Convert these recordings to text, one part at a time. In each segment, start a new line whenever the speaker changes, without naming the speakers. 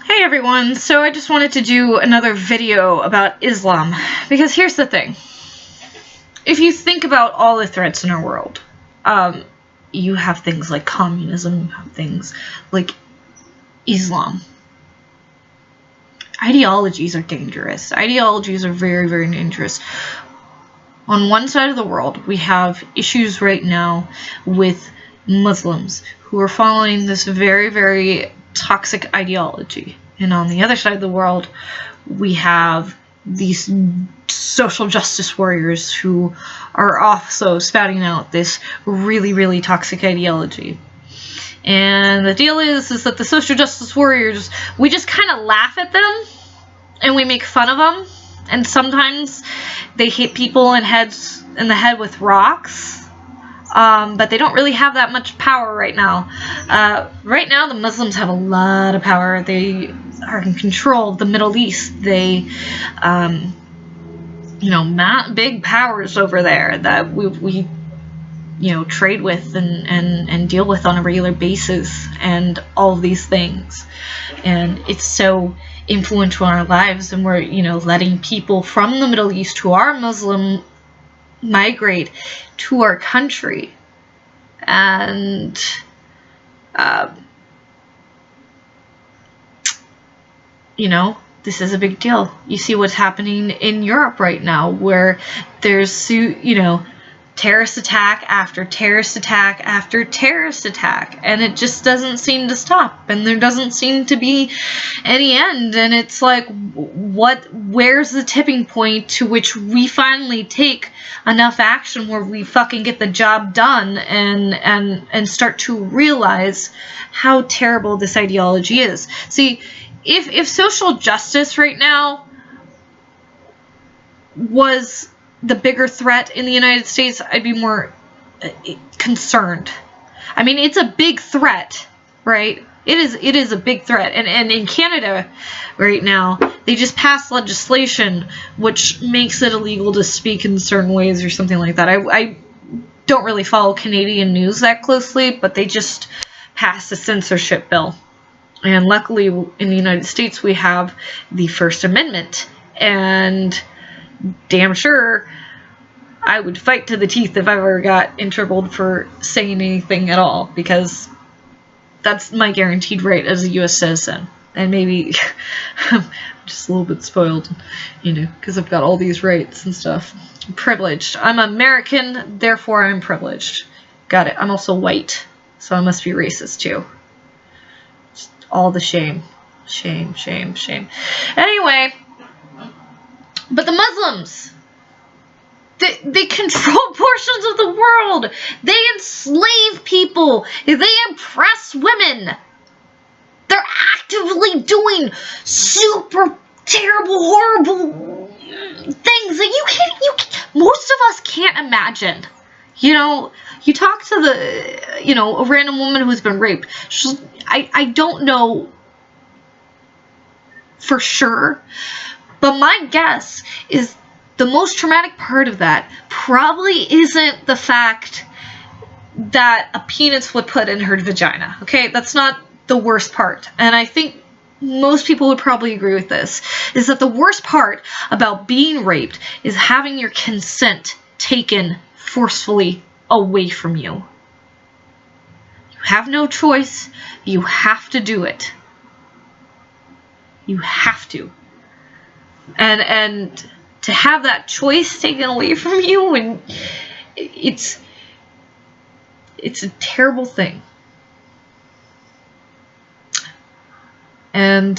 Hey everyone, so I just wanted to do another video about Islam, because here's the thing. If you think about all the threats in our world, you have things like communism, you have things like Islam. Ideologies are dangerous. Ideologies are very, very dangerous. On one side of the world, we have issues right now with Muslims who are following this very, very toxic ideology. And on the other side of the world, we have these social justice warriors who are also spouting out this really, really toxic ideology. And the deal is that the social justice warriors, we just kind of laugh at them and we make fun of them. And sometimes they hit people in the head with rocks. But they don't really have that much power right now. Right now, the Muslims have a lot of power. They are in control of the Middle East. They, big powers over there that we trade with and deal with on a regular basis, and all of these things. And it's so influential in our lives, and we're, letting people from the Middle East who are Muslim migrate to our country. And this is a big deal. You see what's happening in Europe right now, where there's terrorist attack after terrorist attack after terrorist attack, and it just doesn't seem to stop, and there doesn't seem to be any end. And it's like, where's the tipping point to which we finally take enough action where we fucking get the job done and start to realize how terrible this ideology is? See, if social justice right now was the bigger threat in the United States, I'd be more concerned. I mean, it's a big threat, right? It is a big threat. And in Canada right now, they just passed legislation which makes it illegal to speak in certain ways or something like that. I don't really follow Canadian news that closely, but they just passed a censorship bill. And luckily in the United States we have the First Amendment, and damn sure I would fight to the teeth if I ever got in trouble for saying anything at all, because that's my guaranteed right as a U.S. citizen. And maybe I'm just a little bit spoiled, because I've got all these rights and stuff. I'm privileged. I'm American, therefore I'm privileged. Got it. I'm also white, so I must be racist too. Just all the shame. Shame, shame, shame. Anyway, but the Muslims, they control portions of the world. They enslave people. They oppress women. They're actively doing super terrible, horrible things that most of us can't imagine. You talk to a random woman who's been raped. I don't know for sure, but my guess is the most traumatic part of that probably isn't the fact that a penis would put in her vagina. Okay, that's not the worst part. And I think most people would probably agree with this, is that the worst part about being raped is having your consent taken forcefully away from you. You have no choice. You have to do it. You have to. And to have that choice taken away from you, and it's a terrible thing. And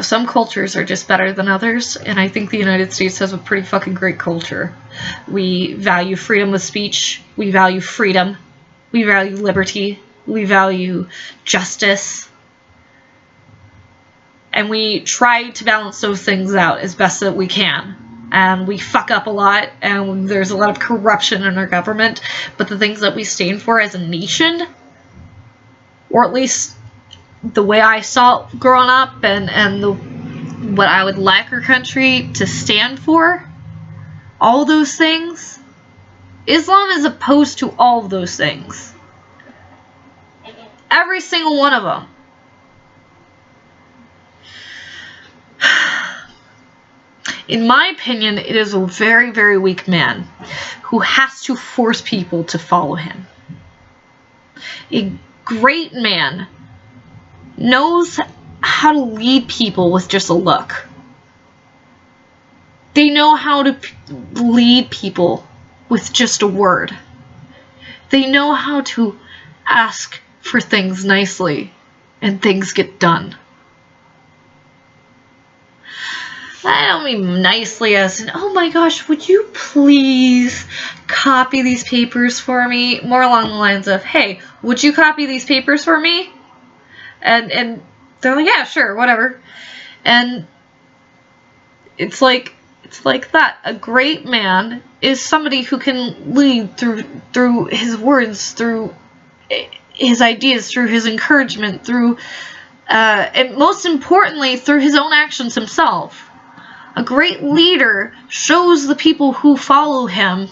some cultures are just better than others, and I think the United States has a pretty fucking great culture. We value freedom of speech, we value freedom, we value liberty, we value justice. And we try to balance those things out as best that we can. And we fuck up a lot, and there's a lot of corruption in our government. But the things that we stand for as a nation, or at least the way I saw it growing up, and what I would like our country to stand for, all those things, Islam is opposed to all of those things. Every single one of them. In my opinion, it is a very, very weak man who has to force people to follow him. A great man knows how to lead people with just a look. They know how to lead people with just a word. They know how to ask for things nicely and things get done. I don't mean nicely as in, oh my gosh, would you please copy these papers for me? More along the lines of, hey, would you copy these papers for me? And they're like, yeah, sure, whatever. And it's like that. A great man is somebody who can lead through his words, through his ideas, through his encouragement, through, and most importantly, through his own actions himself. A great leader shows the people who follow him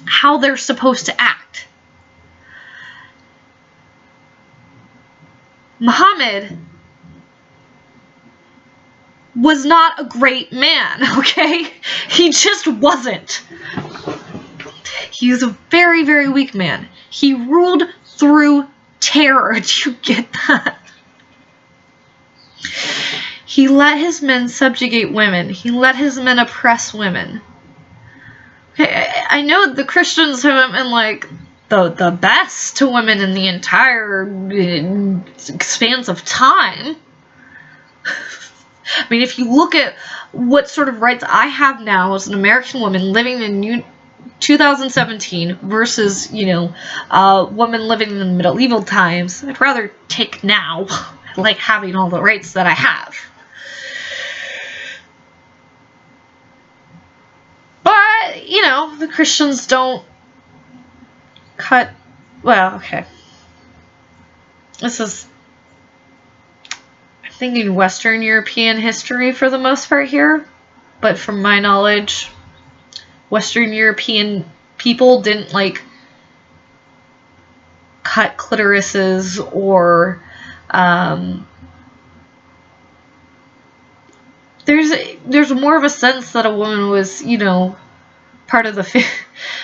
how they're supposed to act. Muhammad was not a great man, okay? He just wasn't. He was a very, very weak man. He ruled through terror. Do you get that? He let his men subjugate women. He let his men oppress women. Okay, I know the Christians haven't been like the best to women in the entire expanse of time. I mean, if you look at what sort of rights I have now as an American woman living in 2017 versus, women living in the medieval times, I'd rather take now. I like having all the rights that I have. But, the Christians don't cut, well, okay. This is, I'm thinking Western European history for the most part here. But from my knowledge, Western European people didn't, cut clitorises or, there's more of a sense that a woman was, part of the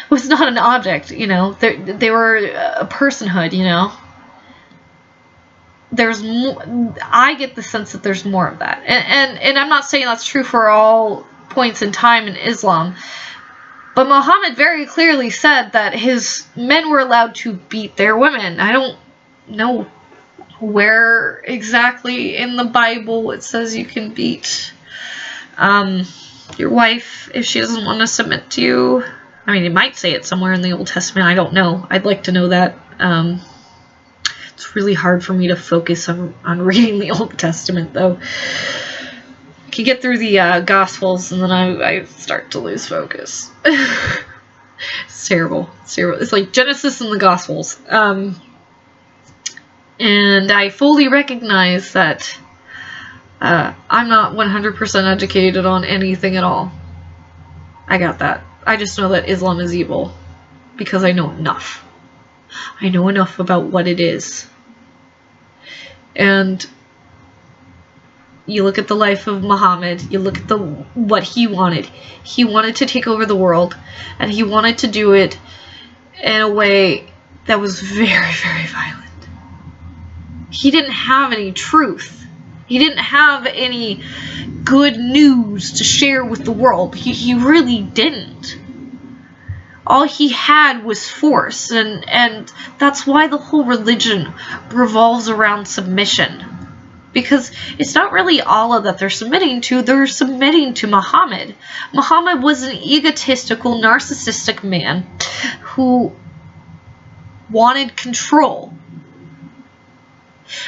was not an object, they were a personhood, there's more, I get the sense that there's more of that, and I'm not saying that's true for all points in time in Islam, but Muhammad very clearly said that his men were allowed to beat their women. I don't know where exactly in the Bible it says you can beat your wife if she doesn't want to submit to you. I mean, it might say it somewhere in the Old Testament. I don't know. I'd like to know that. It's really hard for me to focus on reading the Old Testament, though. I can get through the Gospels, and then I start to lose focus. It's terrible. It's terrible. It's like Genesis and the Gospels. And I fully recognize that I'm not 100% educated on anything at all. I got that. I just know that Islam is evil because I know enough. I know enough about what it is. And you look at the life of Muhammad, you look at what he wanted. He wanted to take over the world, and he wanted to do it in a way that was very, very violent. He didn't have any truth. He didn't have any good news to share with the world. He really didn't. All he had was force, and that's why the whole religion revolves around submission. Because it's not really Allah that they're submitting to, they're submitting to Muhammad. Muhammad was an egotistical, narcissistic man who wanted control.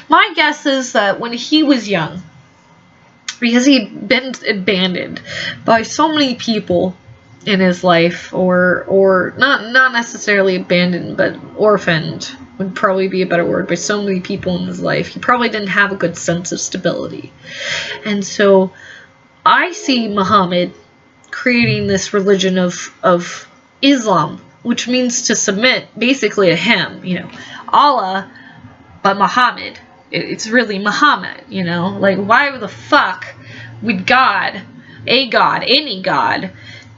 My guess is that when he was young, because he'd been abandoned by so many people in his life, or not necessarily abandoned, but orphaned would probably be a better word, by so many people in his life, he probably didn't have a good sense of stability. And so I see Muhammad creating this religion of Islam, which means to submit basically to him, Allah, but Muhammad. It's really Muhammad, like, why the fuck would God a god, any god,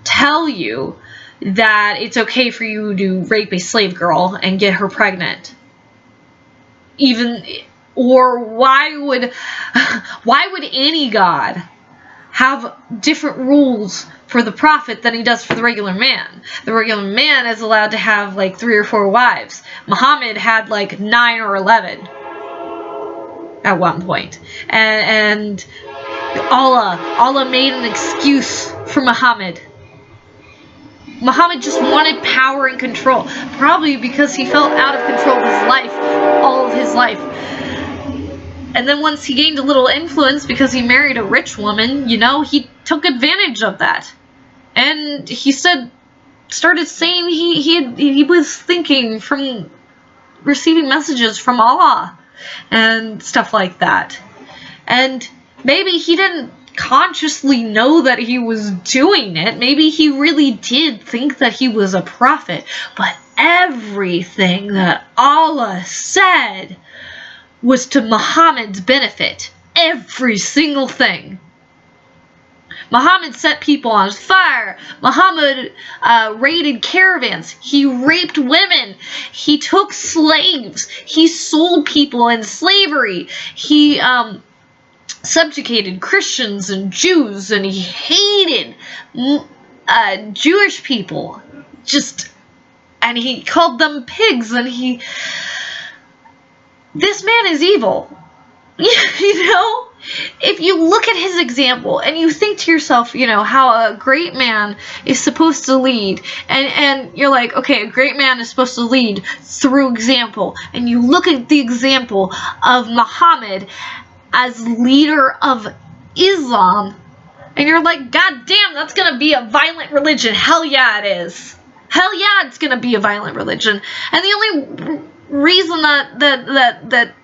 tell you that it's okay for you to rape a slave girl and get her pregnant? Or why would any god have different rules for the prophet than he does for the regular man? The regular man is allowed to have like 3 or 4 wives. Muhammad had like 9 or 11 at one point. And Allah made an excuse for Muhammad. Muhammad just wanted power and control, probably because he felt out of control of his life, all of his life. And then once he gained a little influence because he married a rich woman, you know, he took advantage of that. And he started saying he was thinking from receiving messages from Allah and stuff like that. And maybe he didn't consciously know that he was doing it. Maybe he really did think that he was a prophet. But everything that Allah said was to Muhammad's benefit. Every single thing. Muhammad set people on fire. Muhammad raided caravans. He raped women. He took slaves. He sold people in slavery. He subjugated Christians and Jews, and he hated Jewish people. And he called them pigs, and this man is evil. You know? If you look at his example and you think to yourself, you know, how a great man is supposed to lead, and you're like, okay, a great man is supposed to lead through example, and you look at the example of Muhammad as leader of Islam, and you're like, God damn, that's gonna be a violent religion. Hell yeah, it is. Hell yeah, it's gonna be a violent religion. And the only reason that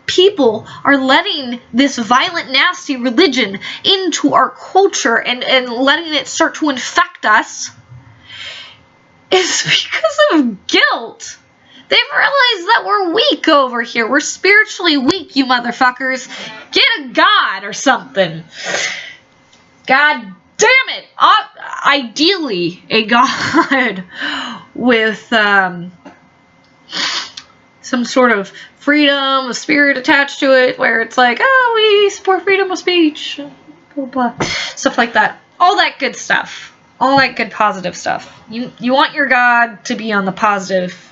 people are letting this violent, nasty religion into our culture and letting it start to infect us is because of guilt. They've realized that we're weak over here. We're spiritually weak, you motherfuckers. Get a god or something. God damn it. Ideally, a god with some sort of freedom of spirit attached to it, where it's like, oh, we support freedom of speech, blah, blah, stuff like that. All that good stuff. All that good positive stuff. You want your God to be on the positive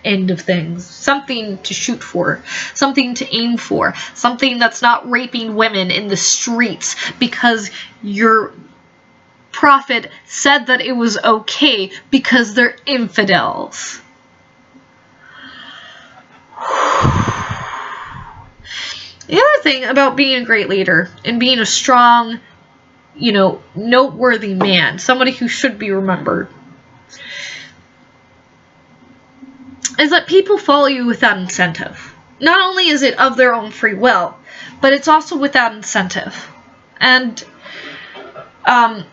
end of things. Something to shoot for. Something to aim for. Something that's not raping women in the streets because your prophet said that it was okay because they're infidels. The other thing about being a great leader and being a strong, you know, noteworthy man, somebody who should be remembered, is that people follow you without incentive. Not only is it of their own free will, but it's also without incentive. And I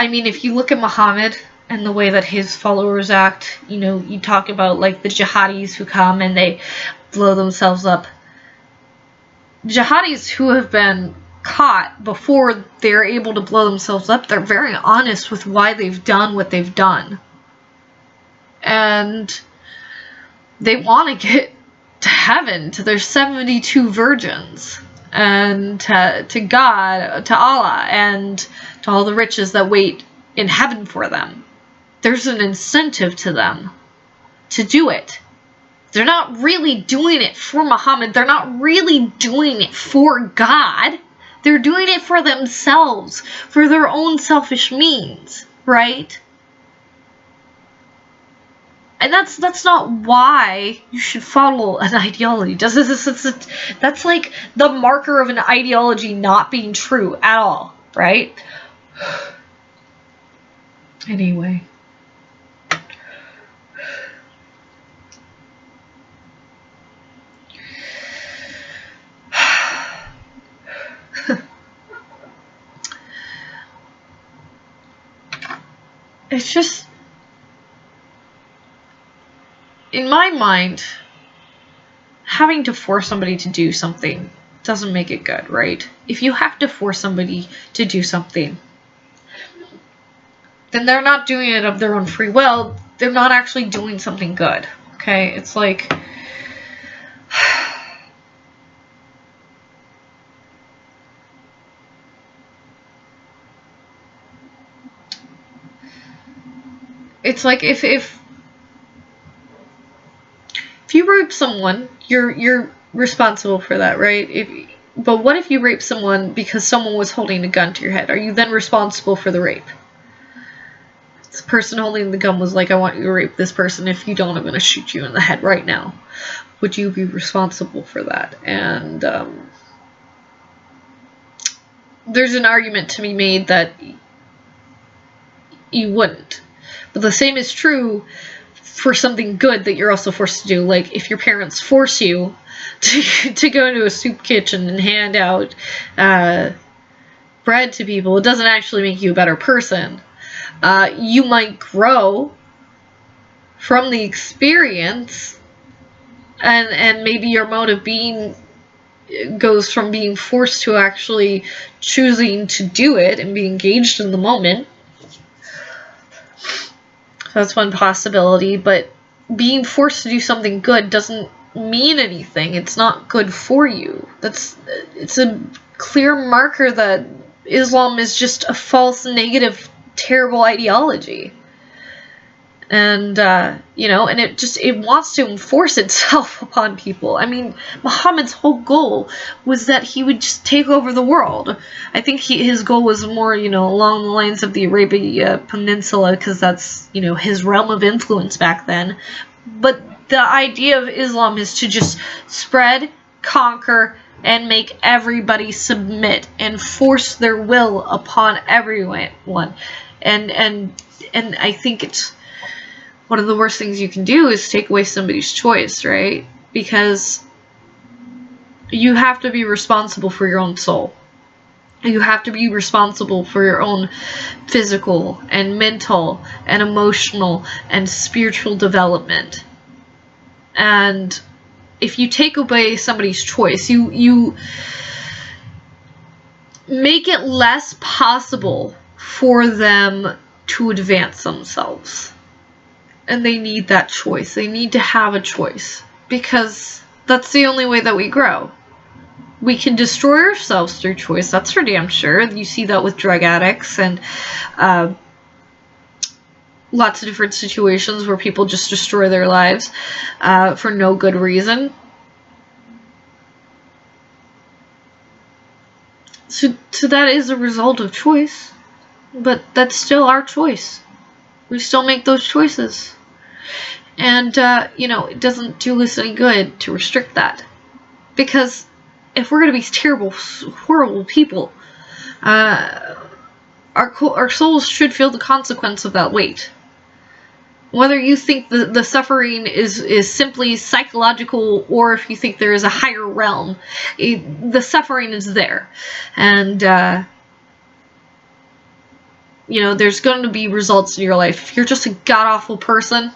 mean, if you look at Muhammad and the way that his followers act, you know, you talk about like the jihadis who come and they blow themselves up. Jihadis who have been caught before they're able to blow themselves up, they're very honest with why they've done what they've done. And they want to get to heaven, to their 72 virgins, and to God, to Allah, and to all the riches that wait in heaven for them. There's an incentive to them to do it. They're not really doing it for Muhammad. They're not really doing it for God. They're doing it for themselves, for their own selfish means, right? And that's not why you should follow an ideology. That's like the marker of an ideology not being true at all, right? Anyway. It's just, in my mind, having to force somebody to do something doesn't make it good, right? If you have to force somebody to do something, then they're not doing it of their own free will. They're not actually doing something good, okay? It's like... It's like if you rape someone, you're responsible for that, right? But what if you rape someone because someone was holding a gun to your head? Are you then responsible for the rape? The person holding the gun was like, I want you to rape this person. If you don't, I'm going to shoot you in the head right now. Would you be responsible for that? And there's an argument to be made that you wouldn't. But the same is true for something good that you're also forced to do. Like, if your parents force you to go into a soup kitchen and hand out bread to people, it doesn't actually make you a better person. You might grow from the experience, and maybe your mode of being goes from being forced to actually choosing to do it and be engaged in the moment. That's one possibility, but being forced to do something good doesn't mean anything. It's not good for you. It's a clear marker that Islam is just a false, negative, terrible ideology. And, you know, and it wants to enforce itself upon people. I mean, Muhammad's whole goal was that he would just take over the world. I think his goal was more, you know, along the lines of the Arabia Peninsula, because that's, you know, his realm of influence back then. But the idea of Islam is to just spread, conquer, and make everybody submit and force their will upon everyone. And I think it's one of the worst things you can do is take away somebody's choice, right? Because you have to be responsible for your own soul. You have to be responsible for your own physical and mental and emotional and spiritual development. And if you take away somebody's choice, you make it less possible for them to advance themselves. And they need that choice. They need to have a choice. Because that's the only way that we grow. We can destroy ourselves through choice. That's for damn sure. You see that with drug addicts and lots of different situations where people just destroy their lives for no good reason. So that is a result of choice. But that's still our choice. We still make those choices. And, you know, it doesn't do us any good to restrict that. Because if we're going to be terrible, horrible people, our souls should feel the consequence of that weight. Whether you think the suffering is simply psychological, or if you think there is a higher realm, the suffering is there. And, you know, there's going to be results in your life. If you're just a god-awful person,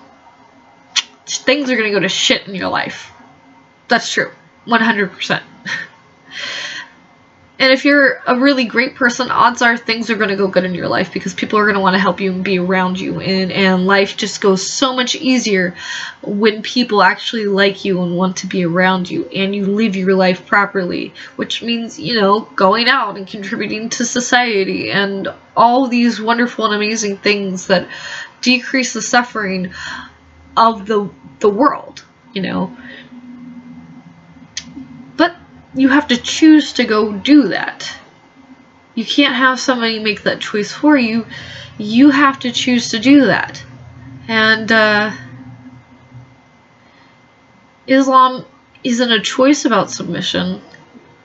things are going to go to shit in your life. That's true. 100%. And if you're a really great person, odds are things are going to go good in your life because people are going to want to help you and be around you. And life just goes so much easier when people actually like you and want to be around you. And you live your life properly. Which means, you know, going out and contributing to society. And all these wonderful and amazing things that decrease the suffering of the world, you know. But you have to choose to go do that. You can't have somebody make that choice for you. You have to choose to do that. And Islam isn't a choice about submission.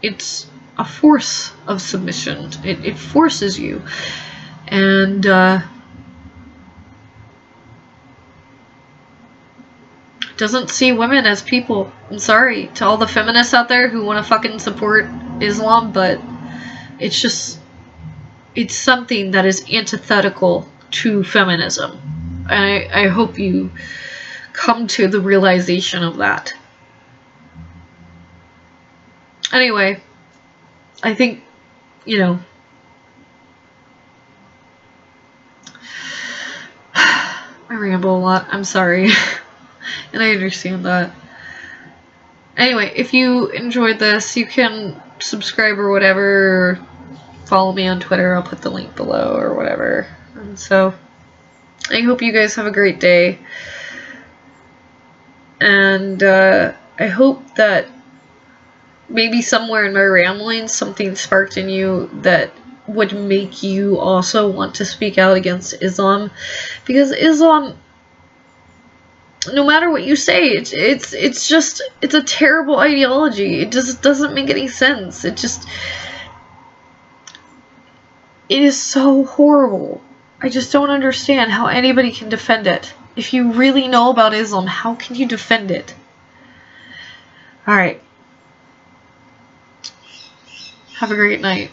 It's a force of submission. It forces you. And doesn't see women as people. I'm sorry to all the feminists out there who want to fucking support Islam, but it's just, it's something that is antithetical to feminism. And I hope you come to the realization of that. Anyway, I think, you know, I ramble a lot. I'm sorry. And I understand that. Anyway, if you enjoyed this, you can subscribe or whatever, or follow me on Twitter. I'll put the link below or whatever. And so, I hope you guys have a great day. And I hope that maybe somewhere in my ramblings something sparked in you that would make you also want to speak out against Islam. Because Islam, no matter what you say, it's just, it's a terrible ideology. It just doesn't make any sense. It is so horrible. I just don't understand how anybody can defend it. If you really know about Islam, how can you defend it? Alright. Have a great night.